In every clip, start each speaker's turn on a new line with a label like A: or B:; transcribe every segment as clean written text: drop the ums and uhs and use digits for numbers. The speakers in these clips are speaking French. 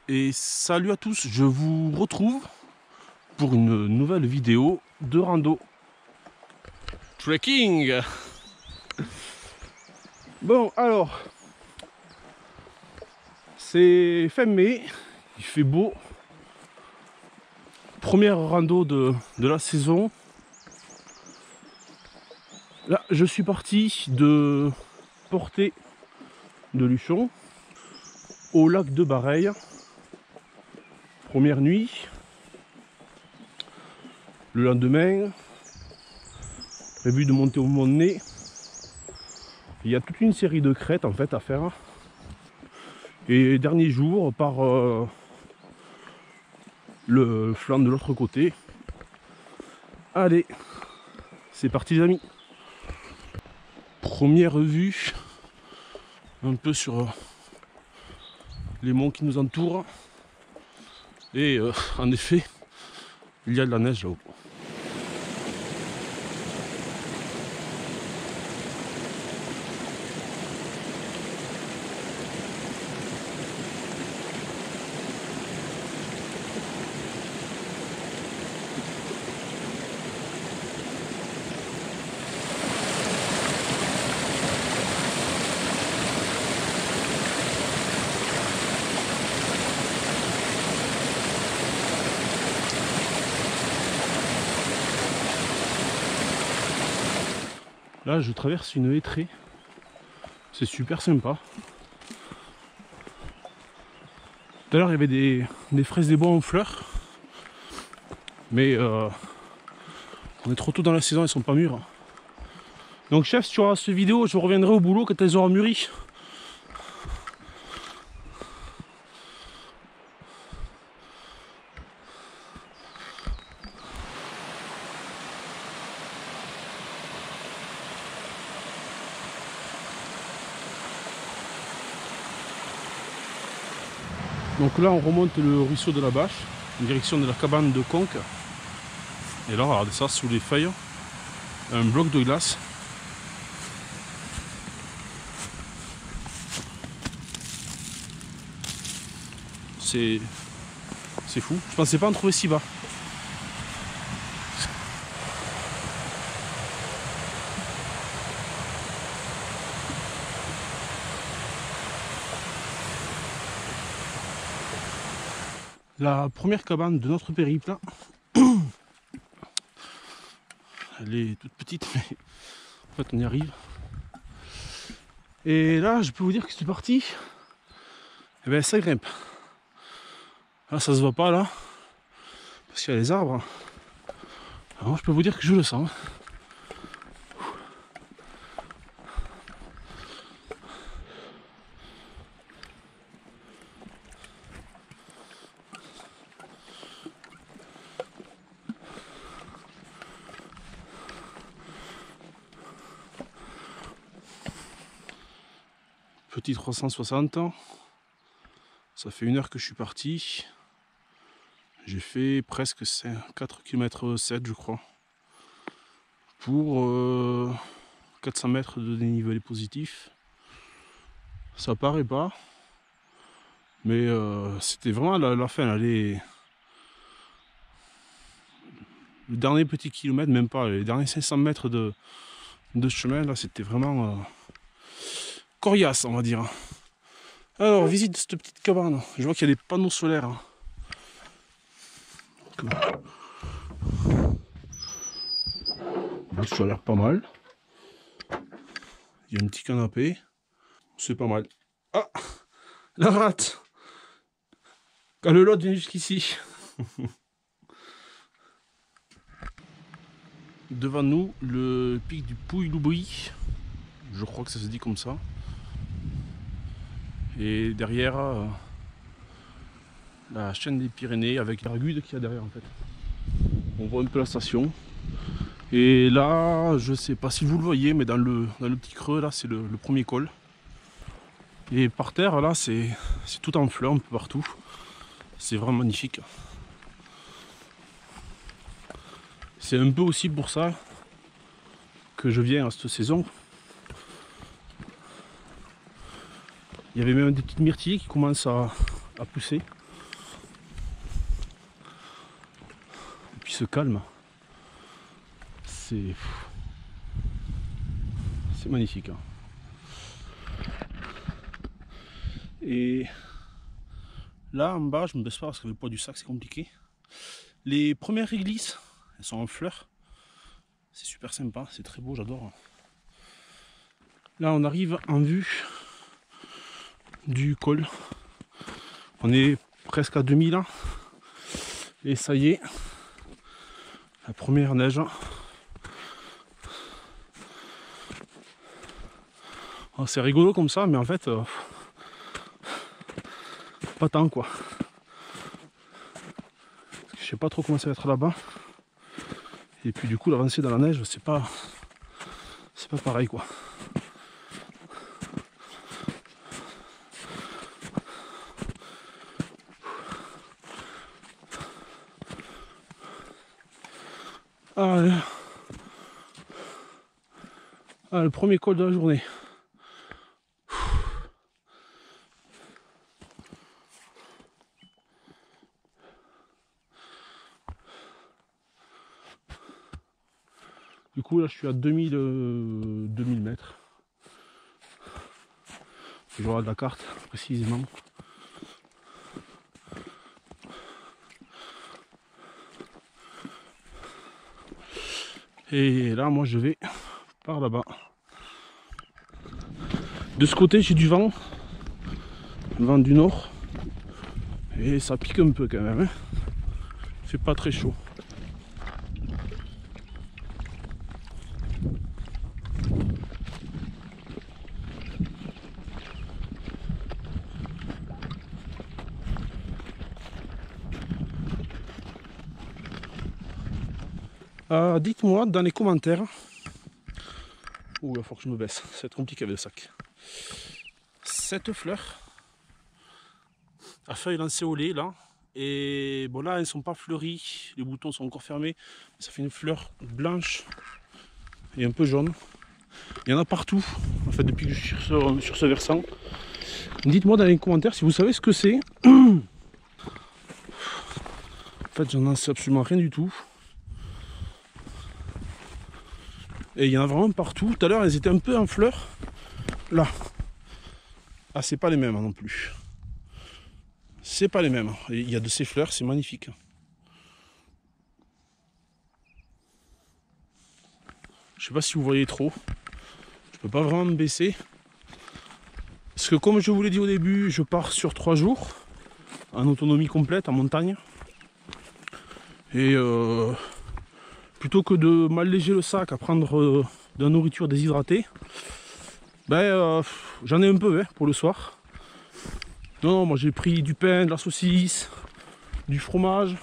A: Et salut à tous, je vous retrouve pour une nouvelle vidéo de rando trekking. Bon alors, c'est fin mai, il fait beau. Première rando de la saison. Là, je suis parti de Portée de Luchon au lac de Bareil. Première nuit. Le lendemain, prévu de monter au Mont de Nez. Il y a toute une série de crêtes en fait à faire. Et dernier jour, par le flanc de l'autre côté. Allez, c'est parti les amis. Première vue un peu sur les monts qui nous entourent. Et en effet, il y a de la neige là-haut. Là, je traverse une hêtraie. C'est super sympa. Tout à l'heure, il y avait des fraises des bois en fleurs. Mais on est trop tôt dans la saison, elles sont pas mûres. Donc chef, si tu auras cette vidéo, je reviendrai au boulot quand elles auront mûri. Donc là on remonte le ruisseau de la Bâche en direction de la cabane de Conques. Et là regardez ça, sous les feuilles, un bloc de glace. C'est fou, je pensais pas en trouver si bas. La première cabane de notre périple, elle est toute petite, mais en fait on y arrive. Et là, je peux vous dire que c'est parti. Et ben ça grimpe. Là, ça se voit pas là, parce qu'il y a les arbres. Alors, je peux vous dire que je le sens. Petit 360, ça fait 1 heure que je suis parti. J'ai fait presque 4 km 7 je crois. Pour 400 mètres de dénivelé positif. Ça paraît pas. Mais c'était vraiment la fin. Là, le dernier petit kilomètre, même pas, les derniers 500 mètres de chemin, là c'était vraiment coriace, on va dire. Alors, visite de cette petite cabane. Je vois qu'il y a des panneaux solaires. Ça a l'air pas mal. Il y a un petit canapé. C'est pas mal. Ah, la rate. Quand le lot vient jusqu'ici. Devant nous, le pic du Pouilly-Loubry. Je crois que ça se dit comme ça. Et derrière, la chaîne des Pyrénées avec l'Argude qu'il y a derrière en fait. On voit un peu la station. Et là, je sais pas si vous le voyez, mais dans le petit creux, là, c'est le premier col. Et par terre, là, c'est tout en fleurs un peu partout. C'est vraiment magnifique. C'est un peu aussi pour ça que je viens à cette saison. Il y avait même des petites myrtilles qui commencent à pousser. puis ce calme, c'est magnifique. Hein. Et là en bas, je me baisse pas parce que le poids du sac c'est compliqué. Les premières réglisses, elles sont en fleurs. C'est super sympa, c'est très beau, j'adore. Là on arrive en vue du col. On est presque à 2000 ans. Et ça y est, la première neige. Oh, c'est rigolo comme ça, mais en fait, pas tant quoi. Je sais pas trop comment ça va être là-bas. Et puis du coup, l'avancée dans la neige, c'est pas pareil quoi. Ah, le premier col de la journée. Du coup là je suis à 2000 mètres. Je regarde la carte précisément. Et là moi je vais par là-bas. De ce côté j'ai du vent. Vent du nord. Et ça pique un peu quand même. Hein. Il fait pas très chaud. Dites-moi dans les commentaires. Ouh, il faut que je me baisse, ça va être compliqué avec le sac. Cette fleur à feuilles lancéolées là, et bon là elles sont pas fleuries, les boutons sont encore fermés, ça fait une fleur blanche et un peu jaune. Il y en a partout en fait depuis que je suis sur ce versant. Dites-moi dans les commentaires si vous savez ce que c'est. En fait j'en sais absolument rien du tout. Et il y en a vraiment partout. Tout à l'heure elles étaient un peu en fleurs. Là. Ah c'est pas les mêmes non plus. C'est pas les mêmes. Il y a de ces fleurs, c'est magnifique. Je sais pas si vous voyez trop. Je peux pas vraiment me baisser. Parce que comme je vous l'ai dit au début, je pars sur 3 jours. En autonomie complète, en montagne. Et plutôt que de m'alléger le sac à prendre de la nourriture déshydratée, ben j'en ai un peu hein, pour le soir. Non, moi j'ai pris du pain, de la saucisse, du fromage.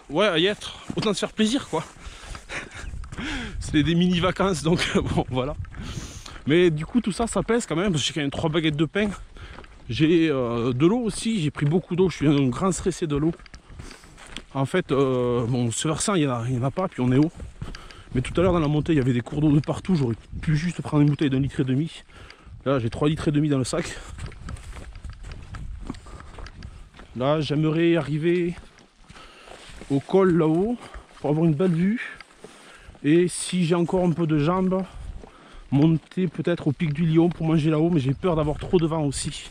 A: Ouais, à y être, autant se faire plaisir quoi. C'est des mini vacances donc bon voilà. Mais du coup tout ça ça pèse quand même parce que j'ai quand même 3 baguettes de pain. J'ai de l'eau aussi, j'ai pris beaucoup d'eau, je suis un grand stressé de l'eau. En fait, bon, ce versant il y en a pas, puis on est haut. Mais tout à l'heure dans la montée il y avait des cours d'eau de partout, j'aurais pu juste prendre une bouteille d'1,5 litre. Là j'ai 3,5 litres dans le sac. Là j'aimerais arriver au col là-haut pour avoir une belle vue. Et si j'ai encore un peu de jambes, monter peut-être au pic du Lion pour manger là-haut, mais j'ai peur d'avoir trop de vent aussi.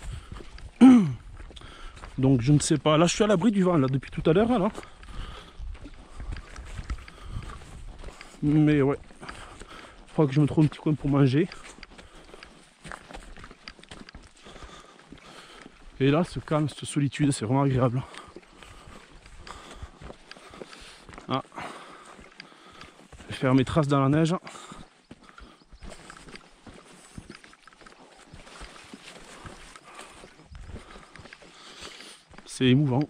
A: Donc je ne sais pas. Là je suis à l'abri du vent là depuis tout à l'heure là. Mais ouais. Il faudra que je me trouve un petit coin pour manger. Et là ce calme, cette solitude, c'est vraiment agréable. Ah. Je vais faire mes traces dans la neige. C'est émouvant.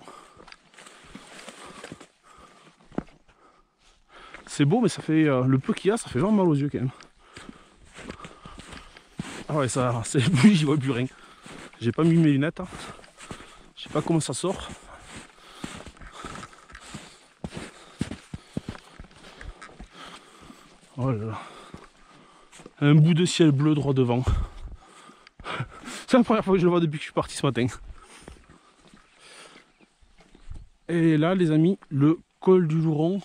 A: C'est beau mais ça fait le peu qu'il y a, ça fait vraiment mal aux yeux quand même. Ah ouais ça c'est plus j'y vois plus rien. J'ai pas mis mes lunettes. Hein. Je sais pas comment ça sort. Oh là là. Un bout de ciel bleu droit devant. C'est la première fois que je le vois depuis que je suis parti ce matin. Et là les amis, le col du Louron,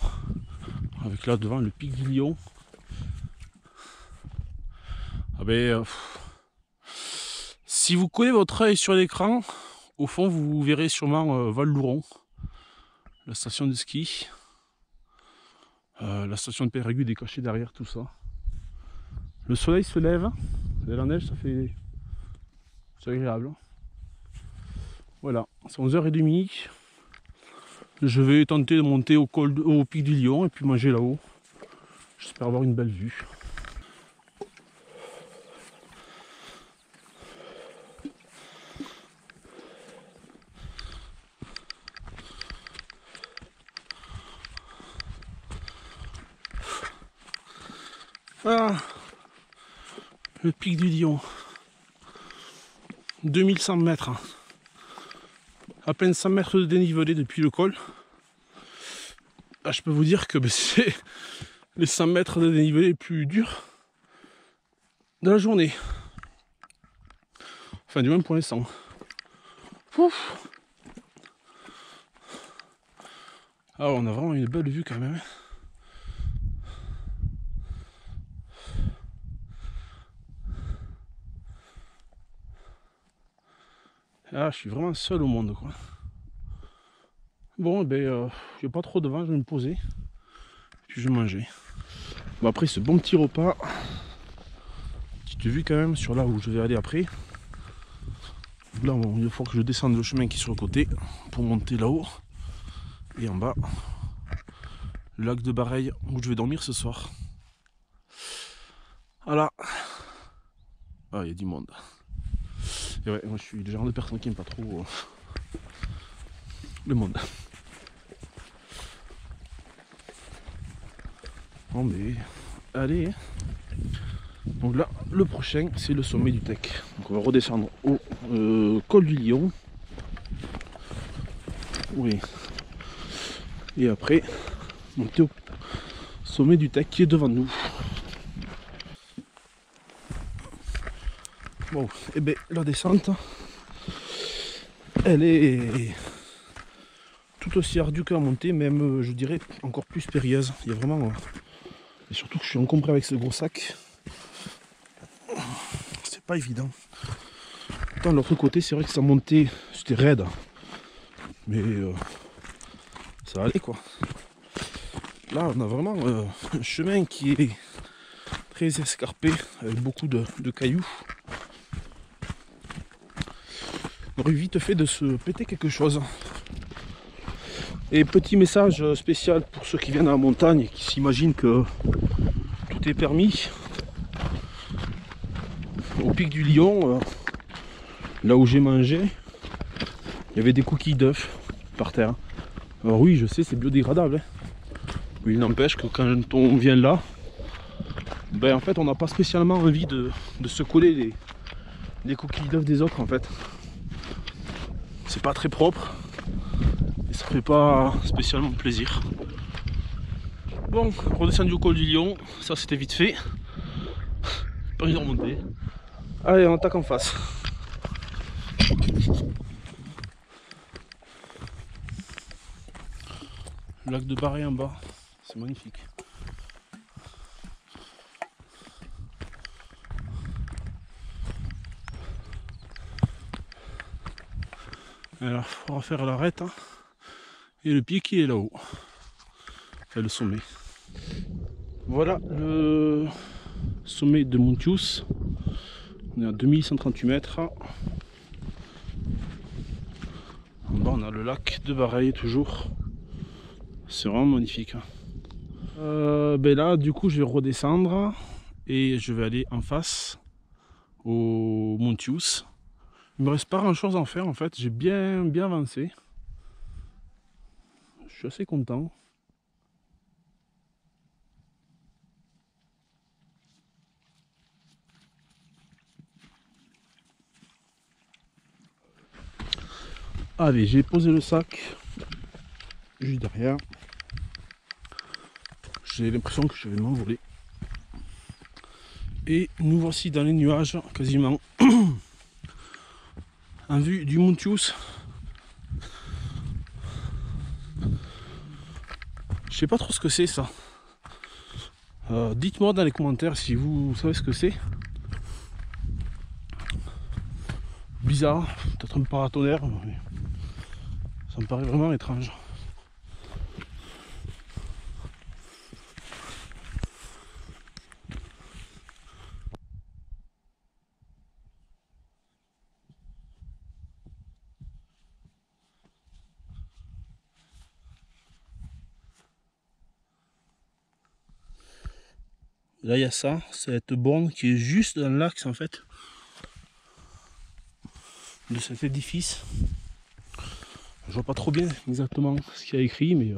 A: avec là devant le pic du Lion. Ah ben, si vous collez votre œil sur l'écran, au fond vous verrez sûrement Val-Louron, la station de ski. La station de Périgueux est cachée derrière tout ça. Le soleil se lève, et la neige, c'est agréable. Voilà, c'est 11h30. Je vais tenter de monter au pic du Lion et puis manger là-haut. J'espère avoir une belle vue. Ah, le pic du Lion. 2100 mètres. À peine 100 mètres de dénivelé depuis le col. Ah, je peux vous dire que c'est les 100 mètres de dénivelé les plus durs de la journée. Enfin, du moins pour l'instant. Ouf. Ah, on a vraiment une belle vue quand même. Ah, je suis vraiment seul au monde, quoi. Bon, ben, il n'y a pas trop de vent, je vais me poser. Puis je vais manger. Bon, après ce bon petit repas, petite vue quand même sur là où je vais aller après. Là, bon, il faut que je descende le chemin qui est sur le côté pour monter là-haut. Et en bas, le lac de Bareilles où je vais dormir ce soir. Voilà. Ah, il y a du monde. Et ouais, moi je suis le genre de personne qui n'aime pas trop le monde. Bon, mais allez. Donc là, le prochain, c'est le sommet du Tech. Donc on va redescendre au col du Lion. Oui. Et après, monter au sommet du Tech qui est devant nous. Bon, et bien la descente, elle est tout aussi ardue que la montée, même je dirais encore plus périlleuse. Il y a vraiment... et surtout que je suis encombré avec ce gros sac. C'est pas évident. Autant de l'autre côté, c'est vrai que ça montait, c'était raide. Mais ça allait quoi. Là, on a vraiment un chemin qui est très escarpé, avec beaucoup de cailloux. On aurait vite fait de se péter quelque chose. Et petit message spécial pour ceux qui viennent à la montagne et qui s'imaginent que tout est permis. Au pic du Lion, là où j'ai mangé, il y avait des coquilles d'œufs par terre. Alors oui, je sais, c'est biodégradable. Hein. Mais il n'empêche que quand on vient là, ben en fait on n'a pas spécialement envie de se coller les coquilles d'œufs des autres en fait. C'est pas très propre et ça fait pas spécialement plaisir. Bon, redescendu au col du Lion, ça c'était vite fait. Pas envie de remonter. Allez, on attaque en face. Le lac de Bareilles en bas, c'est magnifique. Alors, il faudra faire l'arête hein, et le pied qui est là-haut. Enfin, le sommet. Voilà le sommet de Montius. On est à 2138 mètres. En bas, on a le lac de Bareilles toujours. C'est vraiment magnifique. Ben là, du coup, je vais redescendre et je vais aller en face au Montius. Il me reste pas grand chose à en faire en fait, j'ai bien avancé. Je suis assez content. Allez, j'ai posé le sac juste derrière. J'ai l'impression que je vais m'envoler. Et nous voici dans les nuages quasiment en vue du Montius. sais pas trop ce que c'est ça. Dites-moi dans les commentaires si vous savez ce que c'est. Bizarre, peut-être un paratonnerre, mais ça me paraît vraiment étrange. Là il y a ça, cette borne qui est juste dans l'axe en fait de cet édifice. Je vois pas trop bien exactement ce qu'il y a écrit, mais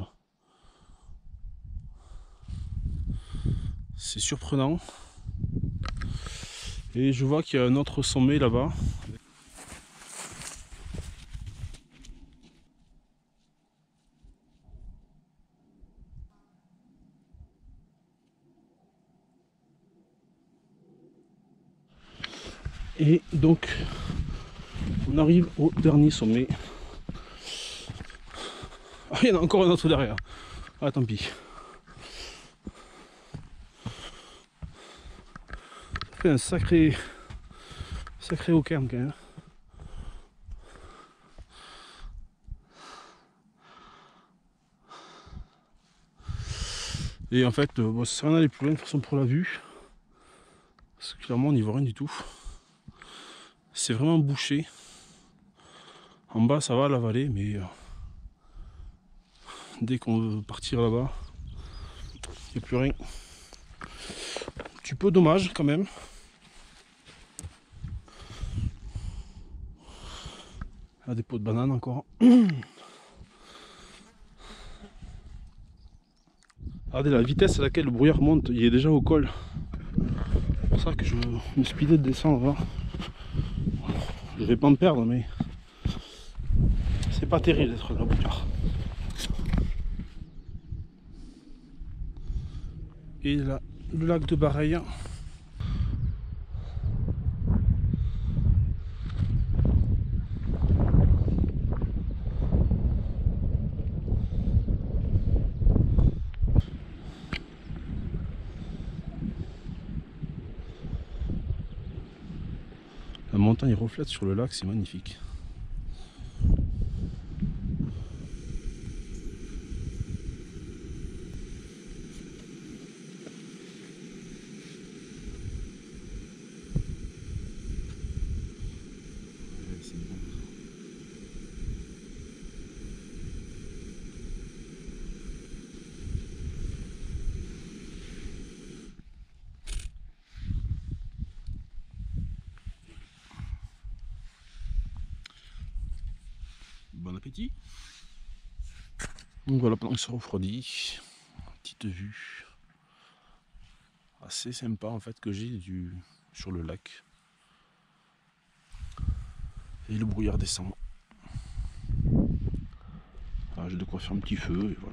A: c'est surprenant. Et je vois qu'il y a un autre sommet là-bas. Et donc on arrive au dernier sommet. Ah, il y en a encore un autre derrière. Ah, tant pis. Ça fait un sacré aucun quand même. Et en fait, bon, ça sert à rien d'aller plus loin de toute façon pour la vue. Parce que clairement on n'y voit rien du tout. C'est vraiment bouché. En bas ça va la vallée, mais dès qu'on veut partir là-bas, il n'y a plus rien. Un petit peu dommage quand même. Ah, des pots de banane encore. Regardez la vitesse à laquelle le brouillard monte, il est déjà au col. C'est pour ça que je me speedais de descendre là. Je vais pas me perdre, mais c'est pas terrible d'être dans le brouillard. Et là, le lac de Bareilles. La montagne reflète sur le lac, c'est magnifique. Bon appétit. Donc voilà, pendant que ça refroidit, petite vue assez sympa en fait que j'ai sur le lac. Et le brouillard descend. Ah, j'ai de quoi faire un petit feu et voilà.